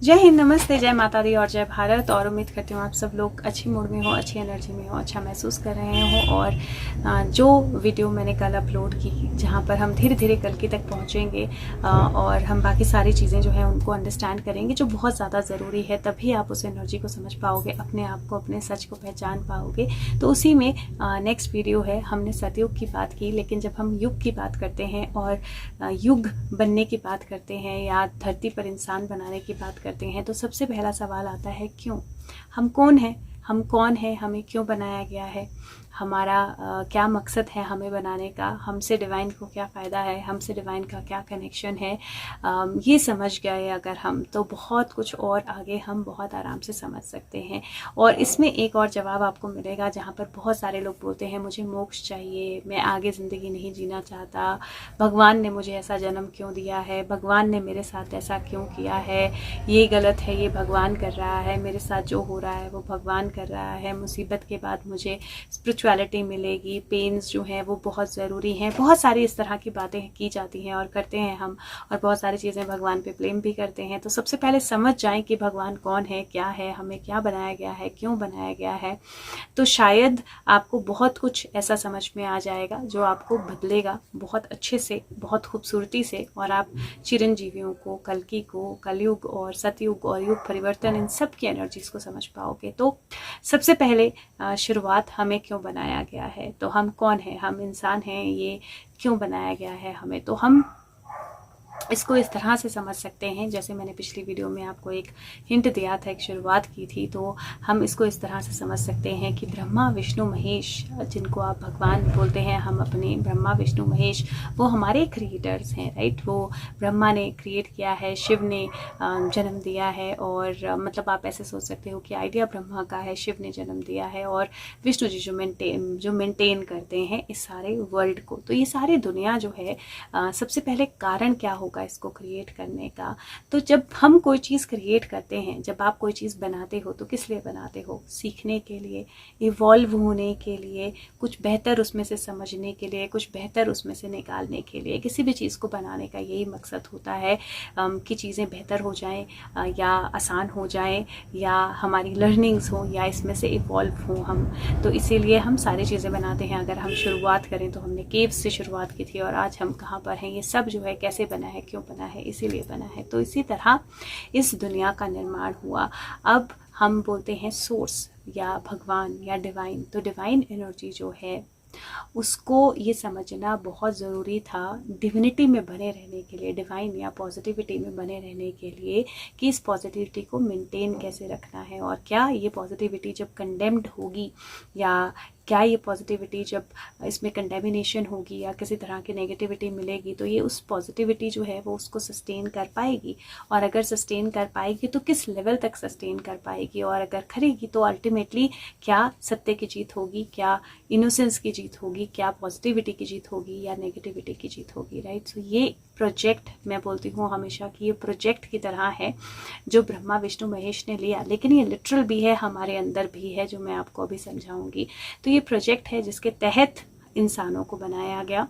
जय हिंद, नमस्ते, जय माता दी और जय भारत। और उम्मीद करती हूँ आप सब लोग अच्छी मूड में हो, अच्छी एनर्जी में हो, अच्छा महसूस कर रहे हो। और जो वीडियो मैंने कल अपलोड की, जहाँ पर हम धीरे धीरे कल की तक पहुँचेंगे और हम बाकी सारी चीज़ें जो है उनको अंडरस्टैंड करेंगे, जो बहुत ज़्यादा ज़रूरी है, तभी आप उस एनर्जी को समझ पाओगे, अपने आप को, अपने सच को पहचान पाओगे। तो उसी में नेक्स्ट वीडियो है। हमने सतयुग की बात की, लेकिन जब हम युग की बात करते हैं और युग बनने की बात करते हैं या धरती पर इंसान बनाने की बात करते हैं, तो सबसे पहला सवाल आता है क्यों। हम कौन हैं, हम कौन हैं, हमें क्यों बनाया गया है, हमारा क्या मकसद है हमें बनाने का, हमसे डिवाइन को क्या फ़ायदा है, हमसे डिवाइन का क्या कनेक्शन है। ये समझ गए अगर हम, तो बहुत कुछ और आगे हम बहुत आराम से समझ सकते हैं। और इसमें एक और जवाब आपको मिलेगा, जहाँ पर बहुत सारे लोग बोलते हैं मुझे मोक्ष चाहिए, मैं आगे ज़िंदगी नहीं जीना चाहता, भगवान ने मुझे ऐसा जन्म क्यों दिया है, भगवान ने मेरे साथ ऐसा क्यों किया है, ये गलत है, ये भगवान कर रहा है, मेरे साथ जो हो रहा है वो भगवान कर रहा है, मुसीबत के बाद मुझे स्पिरिचुअलिटी मिलेगी, पेन्स जो हैं वो बहुत ज़रूरी हैं। बहुत सारी इस तरह की बातें की जाती हैं और करते हैं हम, और बहुत सारी चीज़ें भगवान पे ब्लेम भी करते हैं। तो सबसे पहले समझ जाएं कि भगवान कौन है, क्या है, हमें क्या बनाया गया है, क्यों बनाया गया है। तो शायद आपको बहुत कुछ ऐसा समझ में आ जाएगा जो आपको बदलेगा बहुत अच्छे से, बहुत खूबसूरती से, और आप चिरंजीवियों को, कल्कि को, कलयुग और सतयुग और युग परिवर्तन, इन सब की एनर्जीज को समझ पाओगे। तो सबसे पहले शुरुआत, हमें क्यों बनाया गया है। तो हम कौन हैं, हम इंसान हैं, ये क्यों बनाया गया है हमें। तो हम इसको इस तरह से समझ सकते हैं, जैसे मैंने पिछली वीडियो में आपको एक हिंट दिया था, एक शुरुआत की थी। तो हम इसको इस तरह से समझ सकते हैं कि ब्रह्मा विष्णु महेश, जिनको आप भगवान बोलते हैं, हम अपने ब्रह्मा विष्णु महेश, वो हमारे क्रिएटर्स हैं, राइट। वो ब्रह्मा ने क्रिएट किया है, शिव ने जन्म दिया है, और मतलब आप ऐसे सोच सकते हो कि आइडिया ब्रह्मा का है, शिव ने जन्म दिया है, और विष्णु जी जो मेंटेन करते हैं इस सारे वर्ल्ड को। तो ये सारी दुनिया जो है, सबसे पहले कारण क्या होगा इसको क्रिएट करने का। तो जब हम कोई चीज़ क्रिएट करते हैं, जब आप कोई चीज़ बनाते हो, तो किस लिए बनाते हो, सीखने के लिए, इवॉल्व होने के लिए, कुछ बेहतर उसमें से समझने के लिए, कुछ बेहतर उसमें से निकालने के लिए। किसी भी चीज़ को बनाने का यही मकसद होता है कि चीज़ें बेहतर हो जाएं, या आसान हो जाएं, या हमारी लर्निंग्स हो, या इसमें से इवॉल्व हो हम। तो इसीलिए हम सारी चीज़ें बनाते हैं। अगर हम शुरुआत करें तो हमने केव्स से शुरुआत की थी, और आज हम कहाँ पर हैं, ये सब जो है कैसे बना है, क्यों बना है, इसीलिए बना है। तो इसी तरह इस दुनिया का निर्माण हुआ। अब हम बोलते हैं सोर्स या भगवान या डिवाइन। तो डिवाइन एनर्जी जो है उसको ये समझना बहुत ज़रूरी था डिविनिटी में बने रहने के लिए, डिवाइन या पॉजिटिविटी में बने रहने के लिए, कि इस पॉजिटिविटी को मेंटेन कैसे रखना है। और क्या ये पॉजिटिविटी जब कंडेम्ड होगी, या क्या ये पॉजिटिविटी जब इसमें कंटेमिनेशन होगी या किसी तरह की नेगेटिविटी मिलेगी, तो ये उस पॉजिटिविटी जो है वो उसको सस्टेन कर पाएगी। और अगर सस्टेन कर पाएगी तो किस लेवल तक सस्टेन कर पाएगी, और अगर करेगी तो अल्टीमेटली क्या सत्य की जीत होगी, क्या इनोसेंस की जीत होगी, क्या पॉजिटिविटी की जीत होगी, या नेगेटिविटी की जीत होगी, राइट। सो ये प्रोजेक्ट, मैं बोलती हूँ हमेशा कि ये प्रोजेक्ट की तरह है जो ब्रह्मा विष्णु महेश ने लिया, लेकिन ये लिटरल भी है, हमारे अंदर भी है, जो मैं आपको अभी समझाऊंगी। तो ये प्रोजेक्ट है जिसके तहत इंसानों को बनाया गया।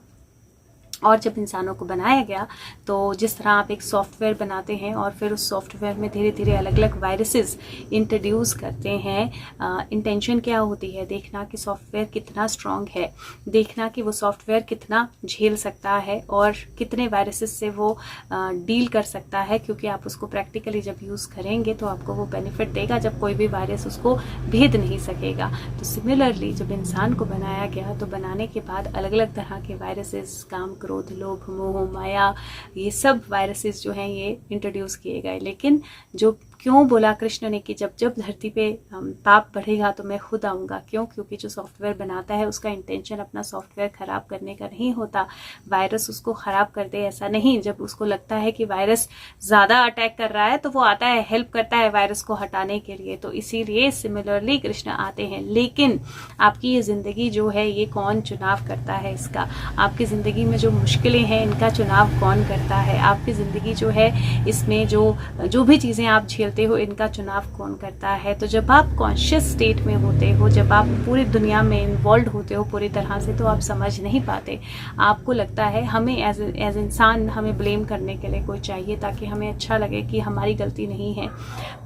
और जब इंसानों को बनाया गया, तो जिस तरह आप एक सॉफ्टवेयर बनाते हैं और फिर उस सॉफ्टवेयर में धीरे धीरे अलग अलग वायरसेस इंट्रोड्यूस करते हैं, इंटेंशन क्या होती है, देखना कि सॉफ्टवेयर कितना स्ट्रांग है, देखना कि वो सॉफ्टवेयर कितना झेल सकता है और कितने वायरसेस से वो डील कर सकता है। क्योंकि आप उसको प्रैक्टिकली जब यूज़ करेंगे तो आपको वो बेनिफिट देगा, जब कोई भी वायरस उसको भेद नहीं सकेगा। तो सिमिलरली जब इंसान को बनाया गया, तो बनाने के बाद अलग अलग तरह के वायरसेस, काम, क्रोध, लोभ, मोह, माया, ये सब वायरसेस जो हैं ये इंट्रोड्यूस किए गए। लेकिन जो क्यों बोला कृष्ण ने कि जब जब धरती पे पाप बढ़ेगा तो मैं खुद आऊँगा, क्यों, क्योंकि जो सॉफ्टवेयर बनाता है उसका इंटेंशन अपना सॉफ्टवेयर ख़राब करने का नहीं होता, वायरस उसको ख़राब कर दे ऐसा नहीं। जब उसको लगता है कि वायरस ज़्यादा अटैक कर रहा है तो वो आता है, हेल्प करता है वायरस को हटाने के लिए। तो इसीलिए सिमिलरली कृष्ण आते हैं। लेकिन आपकी ये ज़िंदगी जो है, ये कौन चुनाव करता है इसका, आपकी ज़िंदगी में जो मुश्किलें हैं इनका चुनाव कौन करता है, आपकी ज़िंदगी जो है इसमें जो भी चीज़ें आप झेलते डालते हो इनका चुनाव कौन करता है। तो जब आप कॉन्शियस स्टेट में होते हो, जब आप पूरी दुनिया में इन्वॉल्व होते हो पूरी तरह से, तो आप समझ नहीं पाते। आपको लगता है हमें एज इंसान हमें ब्लेम करने के लिए कोई चाहिए ताकि हमें अच्छा लगे कि हमारी गलती नहीं है।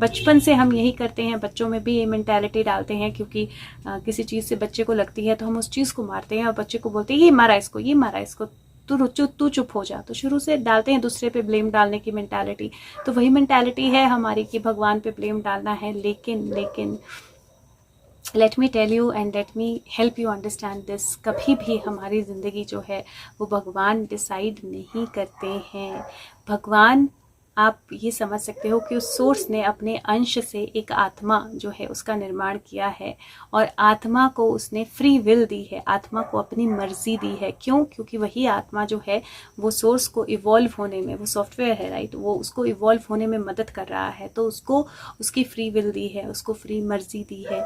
बचपन से हम यही करते हैं, बच्चों में भी ये मेंटालिटी डालते हैं, क्योंकि किसी चीज़ से बच्चे को लगती है तो हम उस चीज़ को मारते हैं और बच्चे को बोलते हैं ये मारा इसको, ये मारा इसको, तू चुप हो जा। तो शुरू से डालते हैं दूसरे पे ब्लेम डालने की मेंटालिटी। तो वही मेंटालिटी है हमारी कि भगवान पे ब्लेम डालना है। लेकिन let me tell you and let me help you understand this, कभी भी हमारी ज़िंदगी जो है वो भगवान डिसाइड नहीं करते हैं। भगवान, आप ये समझ सकते हो कि उस सोर्स ने अपने अंश से एक आत्मा जो है उसका निर्माण किया है, और आत्मा को उसने फ्री विल दी है, आत्मा को अपनी मर्जी दी है। क्यों? क्योंकि वही आत्मा जो है वो सोर्स को इवॉल्व होने में, वो सॉफ्टवेयर है राइट, वो उसको इवॉल्व होने में मदद कर रहा है, तो उसको उसकी फ्री विल दी है, उसको फ्री मर्जी दी है।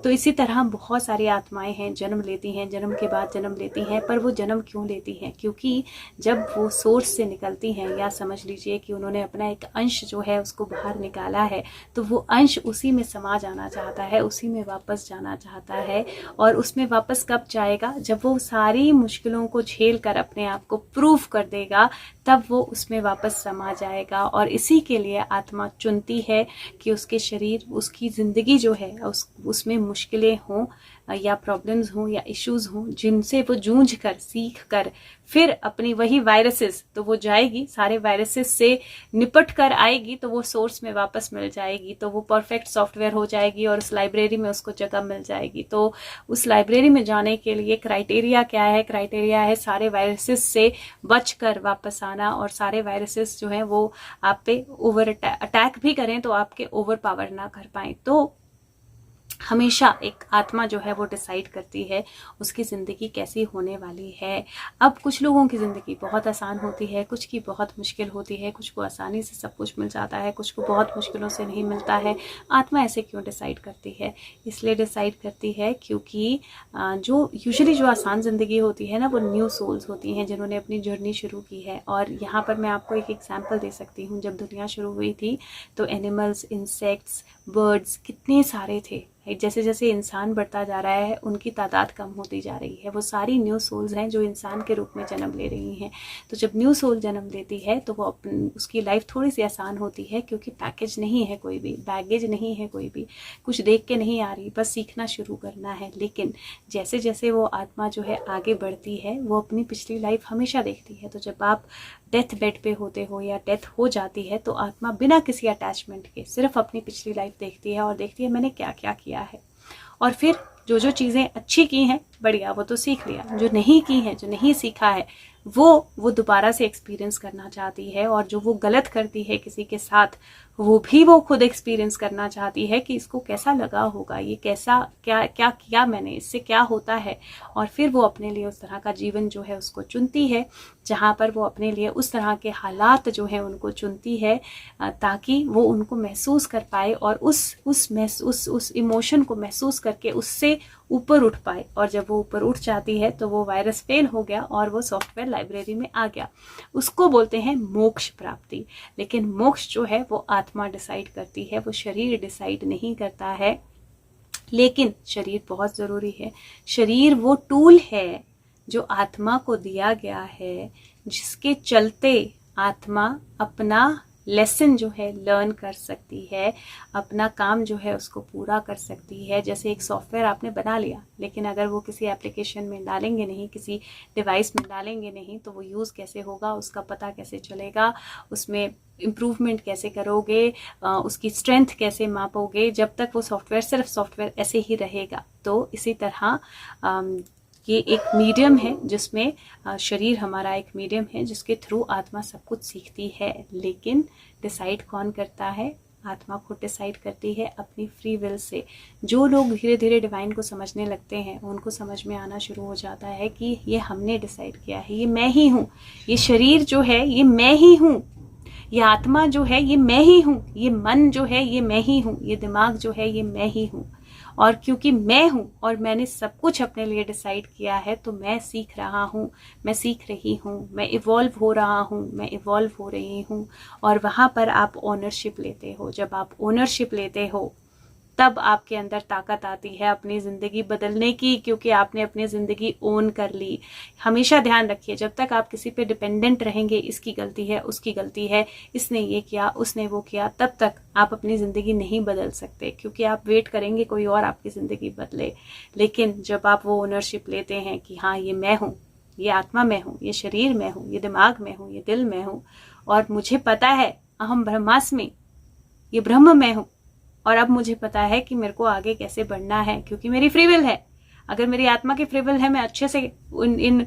तो इसी तरह बहुत सारी आत्माएं हैं, जन्म लेती हैं, जन्म के बाद जन्म लेती हैं। पर वो जन्म क्यों लेती हैं? क्योंकि जब वो सोर्स से निकलती हैं, या समझ लीजिए कि उन्होंने अपना एक अंश जो है उसको बाहर निकाला है, तो वो अंश उसी में समा जाना चाहता है, उसी में वापस जाना चाहता है। और उसमें वापस कब जाएगा? जब वो सारी मुश्किलों को झेल कर अपने आप को प्रूव कर देगा, तब वो उसमें वापस समा जाएगा। और इसी के लिए आत्मा चुनती है कि उसके शरीर, उसकी ज़िंदगी जो है उसमें मुश्किलें हों या प्रॉब्लम्स हों या इश्यूज़ हों, जिनसे वो जूझ कर, सीख कर फिर अपनी वही वायरसेस, तो वो जाएगी, सारे वायरसेस से निपट कर आएगी, तो वो सोर्स में वापस मिल जाएगी, तो वो परफेक्ट सॉफ्टवेयर हो जाएगी और उस लाइब्रेरी में उसको जगह मिल जाएगी। तो उस लाइब्रेरी में जाने के लिए क्राइटेरिया क्या है? क्राइटेरिया है सारे वायरसेस से बच कर वापस आना, और सारे वायरसेस जो हैं वो आप पे ओवर अटैक भी करें तो आपके ओवर पावर ना कर पाए। तो हमेशा एक आत्मा जो है वो डिसाइड करती है उसकी ज़िंदगी कैसी होने वाली है। अब कुछ लोगों की ज़िंदगी बहुत आसान होती है, कुछ की बहुत मुश्किल होती है, कुछ को आसानी से सब कुछ मिल जाता है, कुछ को बहुत मुश्किलों से नहीं मिलता है। आत्मा ऐसे क्यों डिसाइड करती है? इसलिए डिसाइड करती है क्योंकि जो यूजुअली जो आसान ज़िंदगी होती है ना, वो न्यू सोल्स होती हैं जिन्होंने अपनी जर्नी शुरू की है। और यहाँ पर मैं आपको एक एग्जाम्पल दे सकती हूँ। जब दुनिया शुरू हुई थी तो एनिमल्स, इंसेक्ट्स, बर्ड्स कितने सारे थे। जैसे जैसे इंसान बढ़ता जा रहा है उनकी तादाद कम होती जा रही है। वो सारी न्यू सोल्स हैं जो इंसान के रूप में जन्म ले रही हैं। तो जब न्यू सोल जन्म लेती है तो वो उसकी लाइफ थोड़ी सी आसान होती है, क्योंकि पैकेज नहीं है कोई भी, बैगेज नहीं है कोई भी, कुछ देख के नहीं आ रही, बस सीखना शुरू करना है। लेकिन जैसे जैसे वो आत्मा जो है आगे बढ़ती है, वो अपनी पिछली लाइफ हमेशा देखती है। तो जब आप डेथ बेड पे होते हो या डेथ हो जाती है तो आत्मा बिना किसी अटैचमेंट के सिर्फ अपनी पिछली लाइफ देखती है और देखती है मैंने क्या क्या किया है, और फिर जो जो चीज़ें अच्छी की हैं बढ़िया, वो तो सीख लिया, जो नहीं की हैं, जो नहीं सीखा है, वो दोबारा से एक्सपीरियंस करना चाहती है। और जो वो गलत करती है किसी के साथ, वो भी वो खुद एक्सपीरियंस करना चाहती है कि इसको कैसा लगा होगा, ये कैसा क्या क्या किया मैंने, इससे क्या होता है। और फिर वो अपने लिए उस तरह का जीवन जो है उसको चुनती है, जहाँ पर वो अपने लिए उस तरह के हालात जो है उनको चुनती है, ताकि वो उनको महसूस कर पाए और उस इमोशन को महसूस करके उससे ऊपर उठ पाए। और जब वो ऊपर उठ जाती है तो वो वायरस फेल हो गया और वो सॉफ्टवेयर लाइब्रेरी में आ गया। उसको बोलते हैं मोक्ष प्राप्ति। लेकिन मोक्ष जो है वो आत्मा डिसाइड करती है, वो शरीर डिसाइड नहीं करता है। लेकिन शरीर बहुत ज़रूरी है। शरीर वो टूल है जो आत्मा को दिया गया है, जिसके चलते आत्मा अपना लेसन जो है लर्न कर सकती है, अपना काम जो है उसको पूरा कर सकती है। जैसे एक सॉफ्टवेयर आपने बना लिया, लेकिन अगर वो किसी एप्लीकेशन में डालेंगे नहीं, किसी डिवाइस में डालेंगे नहीं, तो वो यूज़ कैसे होगा, उसका पता कैसे चलेगा, उसमें इम्प्रूवमेंट कैसे करोगे, उसकी स्ट्रेंथ कैसे मापोगे, जब तक वो सॉफ्टवेयर सिर्फ सॉफ्टवेयर ऐसे ही रहेगा। तो इसी तरह ये एक मीडियम है जिसमें शरीर हमारा एक मीडियम है जिसके थ्रू आत्मा सब कुछ सीखती है। लेकिन डिसाइड कौन करता है? आत्मा खुद डिसाइड करती है अपनी फ्री विल से। जो लोग धीरे धीरे डिवाइन को समझने लगते हैं, उनको समझ में आना शुरू हो जाता है कि ये हमने डिसाइड किया है, ये मैं ही हूँ, ये शरीर जो है ये मैं ही हूँ, ये आत्मा जो है ये मैं ही हूँ, ये मन जो है ये मैं ही हूँ, ये दिमाग जो है ये मैं ही हूँ। और क्योंकि मैं हूँ और मैंने सब कुछ अपने लिए डिसाइड किया है, तो मैं सीख रहा हूँ, मैं सीख रही हूँ, मैं इवॉल्व हो रहा हूँ, मैं इवॉल्व हो रही हूँ। और वहाँ पर आप ओनरशिप लेते हो। जब आप ओनरशिप लेते हो तब आपके अंदर ताकत आती है अपनी ज़िंदगी बदलने की, क्योंकि आपने अपनी ज़िंदगी ओन कर ली। हमेशा ध्यान रखिए, जब तक आप किसी पे डिपेंडेंट रहेंगे, इसकी गलती है, उसकी गलती है, इसने ये किया, उसने वो किया, तब तक आप अपनी ज़िंदगी नहीं बदल सकते, क्योंकि आप वेट करेंगे कोई और आपकी ज़िंदगी बदले। लेकिन जब आप वो ओनरशिप लेते हैं कि हाँ, ये मैं हूँ, ये आत्मा में हूँ, ये शरीर में हूँ, ये दिमाग में हूँ, ये दिल में हूँ, और मुझे पता है अहम ब्रह्मास्मि, ये ब्रह्म में हूँ, और अब मुझे पता है कि मेरे को आगे कैसे बढ़ना है, क्योंकि मेरी फ्री विल है। अगर मेरी आत्मा की फ्री विल है, मैं अच्छे से इन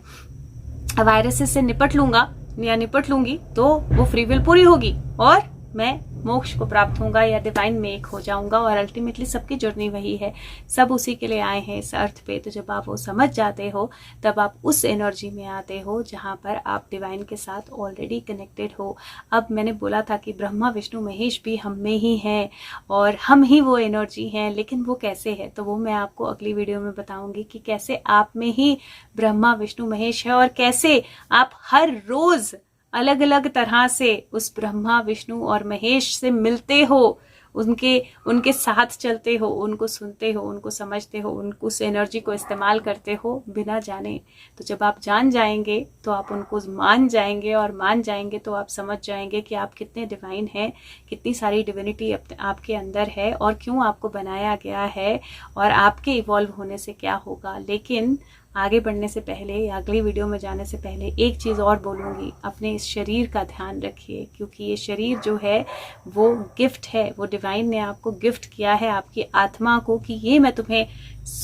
वायरसेस से निपट लूंगा या निपट लूंगी, तो वो फ्री विल पूरी होगी और मैं मोक्ष को प्राप्त होऊंगा या डिवाइन में एक हो जाऊंगा। और अल्टीमेटली सबकी जर्नी वही है, सब उसी के लिए आए हैं इस अर्थ पे। तो जब आप वो समझ जाते हो, तब आप उस एनर्जी में आते हो जहां पर आप डिवाइन के साथ ऑलरेडी कनेक्टेड हो। अब मैंने बोला था कि ब्रह्मा विष्णु महेश भी हम में ही हैं और हम ही वो एनर्जी हैं, लेकिन वो कैसे है, तो वो मैं आपको अगली वीडियो में बताऊंगी कि कैसे आप में ही ब्रह्मा विष्णु महेश है और कैसे आप हर रोज अलग अलग तरह से उस ब्रह्मा विष्णु और महेश से मिलते हो, उनके साथ चलते हो, उनको सुनते हो, उनको समझते हो, उनको उस एनर्जी को इस्तेमाल करते हो बिना जाने। तो जब आप जान जाएंगे तो आप उनको मान जाएंगे, और मान जाएंगे तो आप समझ जाएंगे कि आप कितने डिवाइन हैं, कितनी सारी डिविनिटी आपके अंदर है और क्यों आपको बनाया गया है और आपके इवॉल्व होने से क्या होगा। लेकिन आगे बढ़ने से पहले या अगली वीडियो में जाने से पहले एक चीज़ और बोलूँगी, अपने इस शरीर का ध्यान रखिए, क्योंकि ये शरीर जो है वो गिफ्ट है, वो डिवाइन ने आपको गिफ्ट किया है, आपकी आत्मा को, कि ये मैं तुम्हें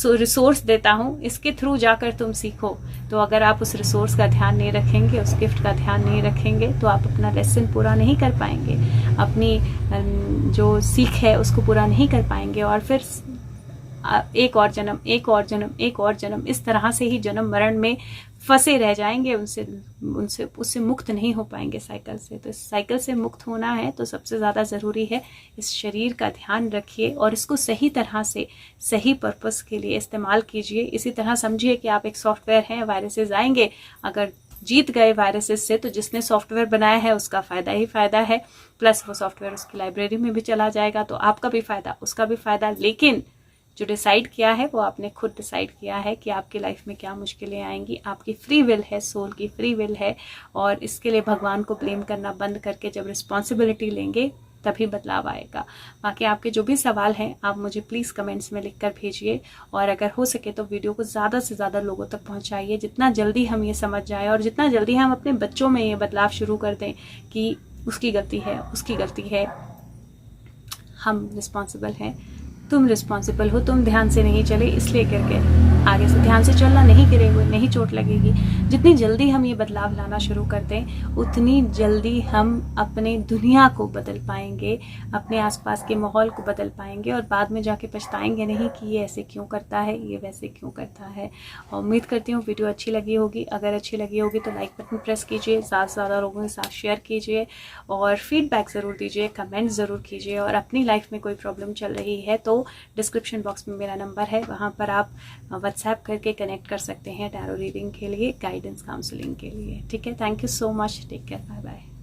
रिसोर्स देता हूँ, इसके थ्रू जाकर तुम सीखो। तो अगर आप उस रिसोर्स का ध्यान नहीं रखेंगे, उस गिफ्ट का ध्यान नहीं रखेंगे, तो आप अपना लेसन पूरा नहीं कर पाएंगे, अपनी जो सीख है उसको पूरा नहीं कर पाएंगे, और फिर एक और जन्म, एक और जन्म, एक और जन्म, इस तरह से ही जन्म मरण में फंसे रह जाएंगे, उससे मुक्त नहीं हो पाएंगे साइकिल से। तो इस साइकिल से मुक्त होना है तो सबसे ज़्यादा ज़रूरी है इस शरीर का ध्यान रखिए और इसको सही तरह से सही पर्पस के लिए इस्तेमाल कीजिए। इसी तरह समझिए कि आप एक सॉफ्टवेयर हैं, वायरसेस आएंगे, अगर जीत गए वायरसेस से तो जिसने सॉफ्टवेयर बनाया है उसका फ़ायदा ही फ़ायदा है, प्लस वो सॉफ्टवेयर उसकी लाइब्रेरी में भी चला जाएगा, तो आपका भी फ़ायदा, उसका भी फ़ायदा। लेकिन जो डिसाइड किया है वो आपने खुद डिसाइड किया है कि आपकी लाइफ में क्या मुश्किलें आएंगी। आपकी फ्री विल है, सोल की फ्री विल है, और इसके लिए भगवान को ब्लेम करना बंद करके जब रिस्पॉन्सिबिलिटी लेंगे तभी बदलाव आएगा। बाकी आपके जो भी सवाल हैं आप मुझे प्लीज़ कमेंट्स में लिख कर भेजिए, और अगर हो सके तो वीडियो को ज़्यादा से ज़्यादा लोगों तक पहुँचाइए। जितना जल्दी हम ये समझ जाए और जितना जल्दी हम अपने बच्चों में ये बदलाव शुरू कर दें कि उसकी गलती है, उसकी गलती है, हम रिस्पॉन्सिबल हैं, तुम रिस्पॉन्सिबल हो, तुम ध्यान से नहीं चले इसलिए करके आगे से ध्यान से चलना, नहीं गिरेंगे, नहीं चोट लगेगी। जितनी जल्दी हम ये बदलाव लाना शुरू कर दें उतनी जल्दी हम अपने दुनिया को बदल पाएंगे, अपने आसपास के माहौल को बदल पाएंगे, और बाद में जाके पछताएंगे नहीं कि ये ऐसे क्यों करता है, ये वैसे क्यों करता है। और उम्मीद करती हूँ वीडियो अच्छी लगी होगी। अगर अच्छी लगी होगी तो लाइक बटन प्रेस कीजिए, ज़्यादा से ज़्यादा लोगों के साथ शेयर कीजिए, और फीडबैक ज़रूर दीजिए, कमेंट ज़रूर कीजिए। और अपनी लाइफ में कोई प्रॉब्लम चल रही है तो डिस्क्रिप्शन बॉक्स में मेरा नंबर है, वहाँ पर आप व्हाट्सएप करके कनेक्ट कर सकते हैं टैरो रीडिंग के लिए, गाइडेंस काउंसलिंग के लिए। ठीक है, thank you so much, take care, bye bye.